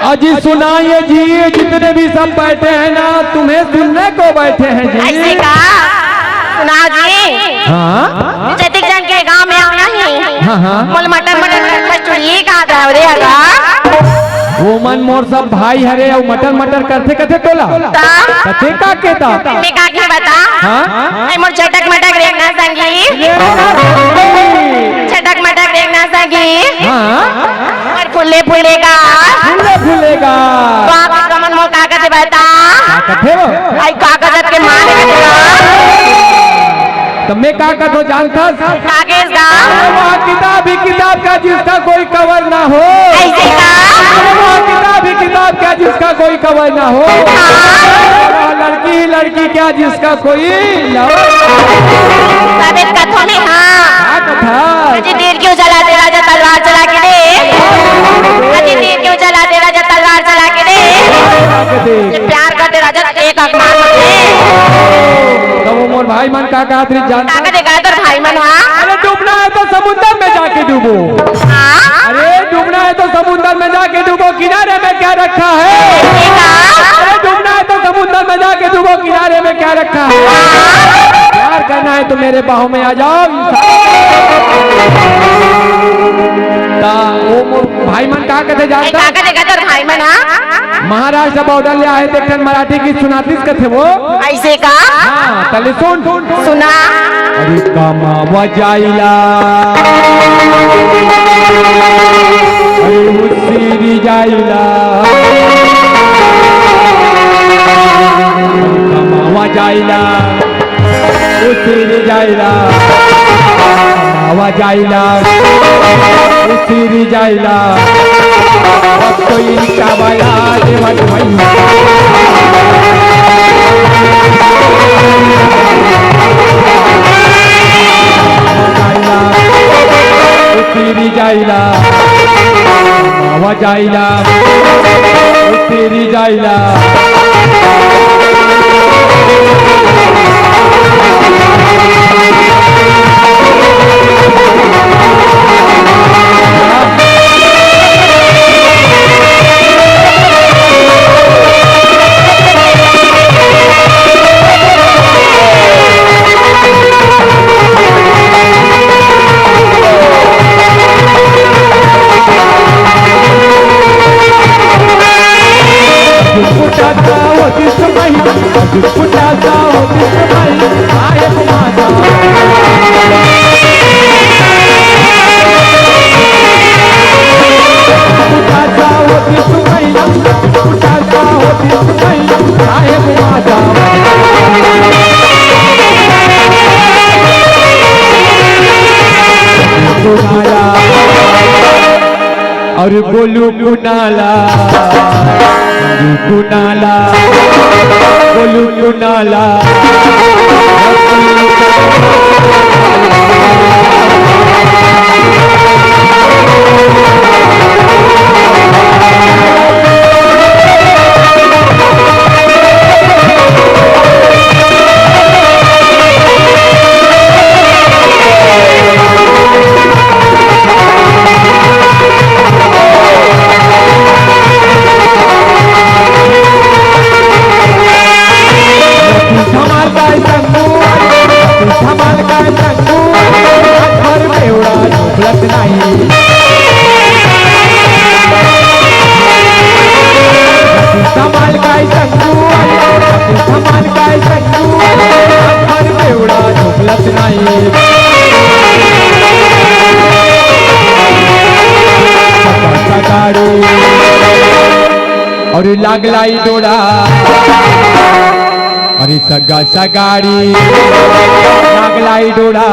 अजी सुनाइए जी, जितने भी सब बैठे हैं ना, तुम्हें सुनने को बैठे हैं जी। ऐसे का सुना जी। हाँ जतिक जन के गांव में आना ही। हाँ हाँ। मोल मटन मटन कचौड़ी का ड्राइवरे हगा। वो मन मोर सब भाई हरे और मटर मटर करते कथे तोला कथे का केता मैं का के बता। हाँ ऐ मोर चटक मटक देखना संगी। चटक मटक देखना संगी। हाँ और फुले फुलेगा फूलेगा बाप कमन मोर कागज बता। कथे वो आई कागज के माने कटेगा। तो मैं का कथो जानता कागज का वहाँ किताब ही किताब का जिसका कोई कवर ना हो। ऐसे का वहाँ किताब ही किताब का जिसका कोई कवर ना हो। लड़की लड़की क्या जिसका कोई साबित कथो नहीं। हाँ कथा अजी तीर क्यों चला दे राजा तलवार चला के दे। अजी तीर क्यों चला दे राजा तलवार चला के दे। ये प्यार करते राजा एक आंख मार दे। तो वो मोर भाई मन का जानता काका देखा तो भाई मन। हाँ अरे डूबना है तो समुद्र में जाके डूबो। हाँ अरे डूबना है तो समुद्र में जाके डूबो, किनारे में क्या रखा है। अरे डूबना है तो समुद्र में जाके डूबो, किनारे में क्या रखा है। प्यार करना है तो मेरे बाहों में आ जाओ। वो मोर भाई मन का कहते जानता काका देखा तो भाई मन। हाँ महाराष्ट्र बॉर्डर ले आए थे, मराठी की सुनातीस कथे वो। ऐसे का हाँ तले सुन सुना। अरे कमावा जाइला अरे हुसीरी जाइला कमावा जाइला हुसीरी जाइला कमावा जाइला हुसीरी जाइला अब तो इनका बया देवट भैया तेरी जाइला मावा जाइला तेरी जाइला और बोलू कुनाला बोलू कुनाला और लागलाई डोरा अरे सगा सगाड़ी लागलाई डोरा